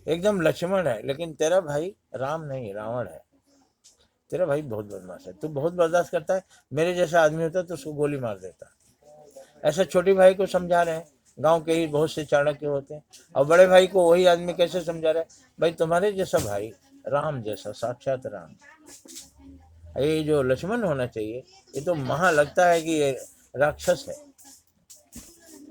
एकदम लक्ष्मण है, लेकिन तेरा भाई राम नहीं, रावण है। तेरा भाई बहुत बदमाश है, तू बहुत बर्दाश्त करता है। मेरे जैसा आदमी होता तो उसको गोली मार देता। ऐसा छोटे भाई को समझा रहे हैं। गांव के ही बहुत से चाणक्य होते हैं, और बड़े भाई को वही आदमी कैसे समझा रहे हैं, भाई तुम्हारे जैसा भाई, राम जैसा, साक्षात राम। ये जो लक्ष्मण होना चाहिए, ये तो महा लगता है कि ये राक्षस है।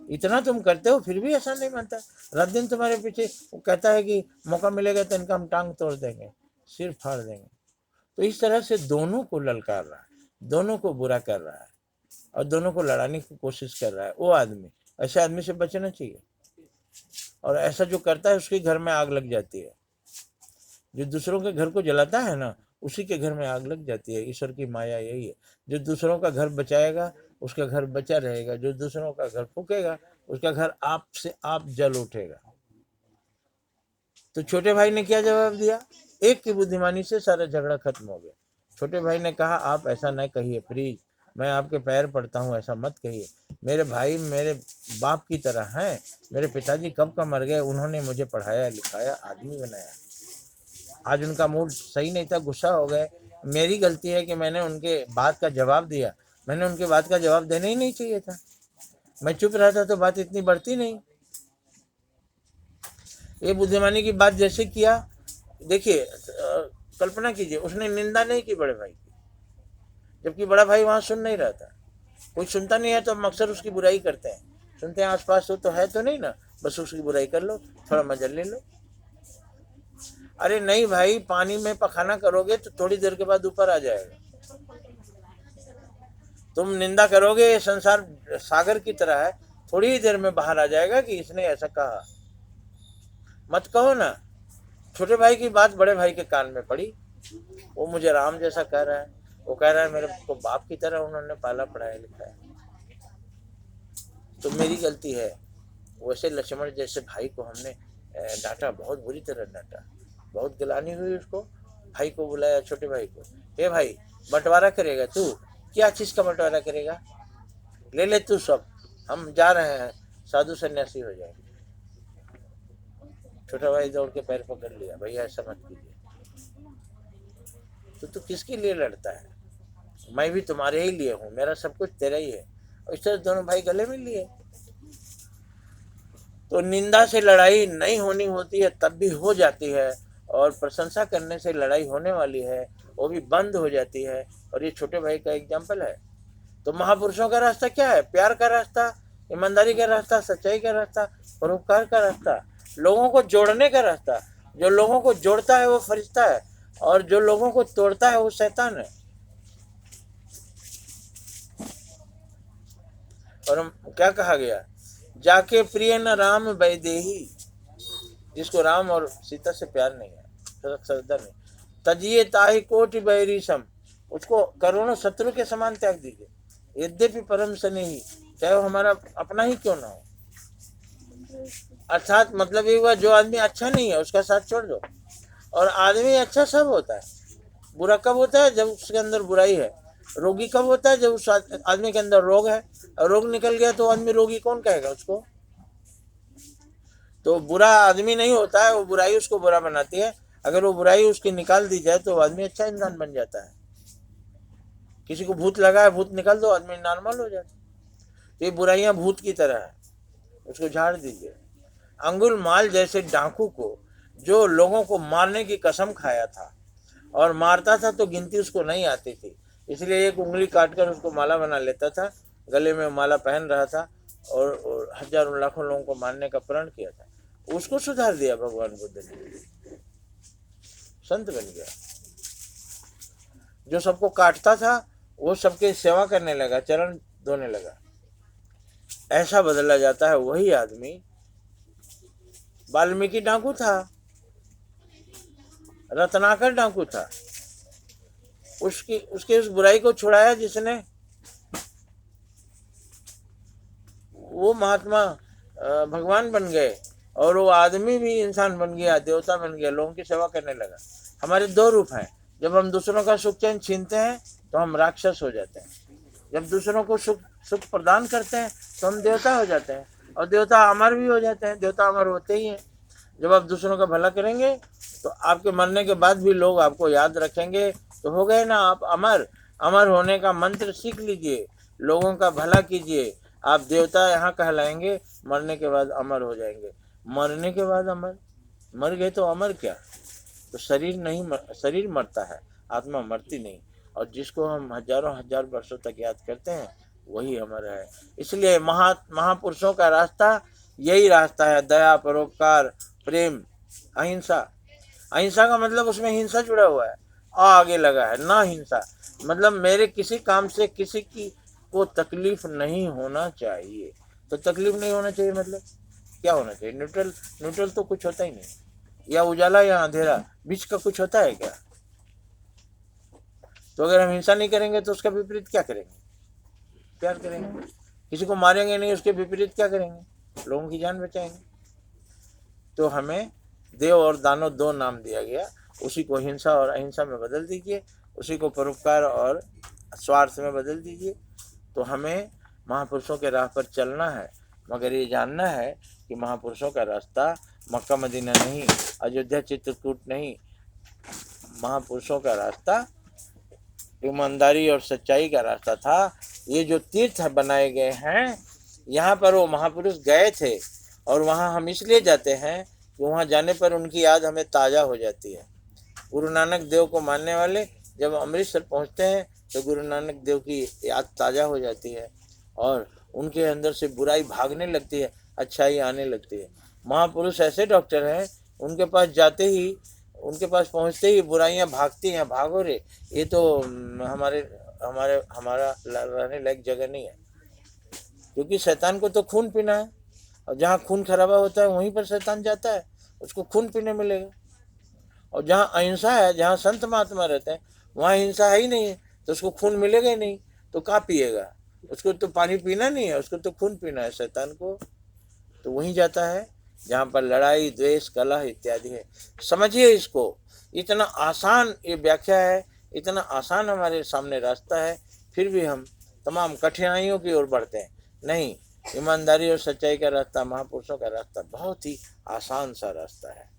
इतना तुम करते हो फिर भी ऐसा नहीं मानता। रात दिन तुम्हारे पीछे वो कहता है कि मौका मिलेगा तो इनका हम टांग तोड़ देंगे, सिर फाड़ देंगे। तो इस तरह से दोनों को ललकार रहा है, दोनों को बुरा कर रहा है, और दोनों को लड़ाने की कोशिश कर रहा है वो आदमी। ऐसे आदमी से बचना चाहिए। और ऐसा जो करता है उसके घर में आग लग जाती है। जो दूसरों के घर को जलाता है ना, उसी के घर में आग लग जाती है। ईश्वर की माया यही है। जो दूसरों का घर बचाएगा उसका घर बचा रहेगा, जो दूसरों का घर फूकेगा उसका घर आप से आप जल उठेगा। तो छोटे भाई ने क्या जवाब दिया? एक की बुद्धिमानी से सारा झगड़ा खत्म हो गया। छोटे भाई ने कहा, आप ऐसा न कहिए प्लीज, मैं आपके पैर पड़ता हूँ, ऐसा मत कहिए। मेरे भाई मेरे बाप की तरह हैं। मेरे पिताजी कब का मर गए, उन्होंने मुझे पढ़ाया लिखाया, आदमी बनाया। आज उनका मूड सही नहीं था, गुस्सा हो गए। मेरी गलती है कि मैंने उनके बात का जवाब दिया। मैंने उनके बात का जवाब देना ही नहीं चाहिए था। मैं चुप रहता तो बात इतनी बढ़ती नहीं। ये बुद्धिमानी की बात जैसे किया, देखिए कल्पना कीजिए, उसने निंदा नहीं की बड़े भाई की, जबकि बड़ा भाई वहां सुन नहीं रहा था। कोई सुनता नहीं है तो हम अक्सर उसकी बुराई करते हैं। सुनते हैं आसपास तो है तो नहीं ना, बस उसकी बुराई कर लो, थोड़ा मजा ले लो। अरे नहीं भाई, पानी में पखाना करोगे तो थोड़ी देर के बाद ऊपर आ जाएगा। तुम निंदा करोगे, ये संसार सागर की तरह है, थोड़ी ही देर में बाहर आ जाएगा कि इसने ऐसा कहा। मत कहो ना। छोटे भाई की बात बड़े भाई के कान में पड़ी। वो मुझे राम जैसा कह रहा है, वो कह रहा है मेरे को बाप की तरह उन्होंने पाला पढ़ाया लिखा है, तो मेरी गलती है। वैसे लक्ष्मण जैसे भाई को हमने डांटा, बहुत बुरी तरह डांटा, बहुत गिलानी हुई उसको। भाई को बुलाया, छोटे भाई को, हे भाई, बंटवारा करेगा तू? क्या चीज का बंटवारा करेगा? ले ले तू सब, हम जा रहे हैं, साधु सन्यासी हो जाएंगे। छोटा भाई दौड़ के पैर पकड़ लिया, भैया ऐसा मत कीजिए। तो तू किसके लिए लड़ता है? मैं भी तुम्हारे ही लिए हूँ, मेरा सब कुछ तेरा ही है। और इस तरह दोनों भाई गले मिल लिए। तो निंदा से लड़ाई नहीं होनी होती है, तब भी हो जाती है। और प्रशंसा करने से लड़ाई होने वाली है, वो भी बंद हो जाती है। और ये छोटे भाई का एग्जाम्पल है। तो महापुरुषों का रास्ता क्या है? प्यार का रास्ता, ईमानदारी का रास्ता, सच्चाई का रास्ता, परोपकार का रास्ता, लोगों को जोड़ने का रास्ता। जो लोगों को जोड़ता है वो फरिश्ता है, और जो लोगों को तोड़ता है वो शैतान है। और हम क्या कहा गया? जाके प्रिय न राम वैदेही। जिसको राम और सीता से प्यार नहीं है, श्रद्धा नहीं, तजिए ताहि कोटि बैरी सम, उसको करोड़ों शत्रु के समान त्याग दीजिए। यद्यपि परम स्नेही, चाहे वो हमारा अपना ही क्यों ना हो। अर्थात मतलब ये हुआ, जो आदमी अच्छा नहीं है उसका साथ छोड़ दो। और आदमी अच्छा सब होता है। बुरा कब होता है? जब उसके अंदर बुराई है। रोगी कब होता है? जब उस आदमी के अंदर रोग है। और रोग निकल गया तो आदमी रोगी कौन कहेगा उसको? तो बुरा आदमी नहीं होता है, वो बुराई उसको बुरा बनाती है। अगर वो बुराई उसकी निकाल दी जाए तो आदमी अच्छा इंसान बन जाता है। किसी को भूत लगा है, भूत निकाल दो, आदमी नॉर्मल हो जाता है। तो ये बुराइयां भूत की तरह है, उसको झाड़ दीजिए। अंगुल माल जैसे डाकू को, जो लोगों को मारने की कसम खाया था और मारता था तो गिनती उसको नहीं आती थी, इसलिए एक उंगली काटकर उसको माला बना लेता था, गले में माला पहन रहा था, और हजारों लाखों लोगों को मारने का प्रण किया था। उसको सुधार दिया भगवान बुद्ध ने, संत बन गया। जो सबको काटता था वो सबके सेवा करने लगा, चरण धोने लगा। ऐसा बदला जाता है वही आदमी। वाल्मीकि डाकू था, रत्नाकर डाकू था, उसकी उसके उस बुराई को छुड़ाया जिसने, वो महात्मा भगवान बन गए। और वो आदमी भी इंसान बन गया, देवता बन गया, लोगों की सेवा करने लगा। हमारे दो रूप हैं। जब हम दूसरों का सुख चैन छीनते हैं तो हम राक्षस हो जाते हैं। जब दूसरों को सुख सुख प्रदान करते हैं तो हम देवता हो जाते हैं। और देवता अमर भी हो जाते हैं, देवता अमर होते ही हैं। जब आप दूसरों का भला करेंगे तो आपके मरने के बाद भी लोग आपको याद रखेंगे। तो हो गए ना आप अमर। अमर होने का मंत्र सीख लीजिए, लोगों का भला कीजिए, आप देवता यहाँ कहलाएंगे, मरने के बाद अमर हो जाएंगे। मरने के बाद अमर, मर गए तो अमर क्या? तो शरीर नहीं शरीर मरता है, आत्मा मरती नहीं। और जिसको हम हजारों हजार वर्षों तक याद करते हैं वही अमर है। इसलिए महापुरुषों का रास्ता यही रास्ता है, दया, परोपकार, प्रेम, अहिंसा। अहिंसा का मतलब उसमें हिंसा जुड़ा हुआ है, आगे लगा है ना हिंसा, मतलब मेरे किसी काम से किसी की को तकलीफ नहीं होना चाहिए। तो तकलीफ नहीं होना चाहिए मतलब क्या होना चाहिए? न्यूट्रल। न्यूट्रल तो कुछ होता ही नहीं, या उजाला या अंधेरा, बीच का कुछ होता है क्या? तो अगर हम हिंसा नहीं करेंगे तो उसका विपरीत क्या करेंगे? प्यार करेंगे। किसी को मारेंगे नहीं, उसके विपरीत क्या करेंगे? लोगों की जान बचाएंगे। तो हमें देव और दानव दो नाम दिया गया, उसी को हिंसा और अहिंसा में बदल दीजिए, उसी को परोपकार और स्वार्थ में बदल दीजिए। तो हमें महापुरुषों के राह पर चलना है, मगर ये जानना है कि महापुरुषों का रास्ता मक्का मदीना नहीं, अयोध्या चित्रकूट नहीं। महापुरुषों का रास्ता ईमानदारी और सच्चाई का रास्ता था। ये जो तीर्थ बनाए गए हैं, यहाँ पर वो महापुरुष गए थे, और वहाँ हम इसलिए जाते हैं कि वहाँ जाने पर उनकी याद हमें ताज़ा हो जाती है। गुरु नानक देव को मानने वाले जब अमृतसर पहुँचते हैं तो गुरु नानक देव की याद ताज़ा हो जाती है, और उनके अंदर से बुराई भागने लगती है, अच्छाई आने लगती है। महापुरुष ऐसे डॉक्टर हैं, उनके पास जाते ही, उनके पास पहुंचते ही बुराइयां भागती हैं, भागो रे। ये तो हमारे हमारे हमारा रहने लायक जगह नहीं है, क्योंकि शैतान को तो खून पीना है, और जहाँ खून खराबा होता है वहीं पर शैतान जाता है, उसको खून पीने मिलेगा। और जहाँ अहिंसा है, जहाँ संत महात्मा रहते हैं, वहाँ हिंसा है ही नहीं है, तो उसको खून मिलेगा ही नहीं, तो कहाँ पिएगा? उसको तो पानी पीना नहीं है, उसको तो खून पीना है शैतान को। तो वहीं जाता है जहाँ पर लड़ाई, द्वेष, कलह इत्यादि है। समझिए इसको, इतना आसान ये व्याख्या है, इतना आसान हमारे सामने रास्ता है, फिर भी हम तमाम कठिनाइयों की ओर बढ़ते हैं। नहीं, ईमानदारी और सच्चाई का रास्ता, महापुरुषों का रास्ता बहुत ही आसान सा रास्ता है।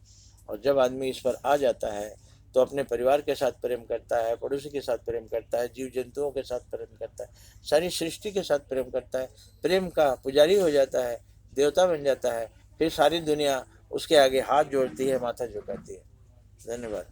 और जब आदमी इस पर आ जाता है तो अपने परिवार के साथ प्रेम करता है, पड़ोसी के साथ प्रेम करता है, जीव जंतुओं के साथ प्रेम करता है, सारी सृष्टि के साथ प्रेम करता है, प्रेम का पुजारी हो जाता है, देवता बन जाता है। फिर सारी दुनिया उसके आगे हाथ जोड़ती है, माथा झुकाती है। धन्यवाद।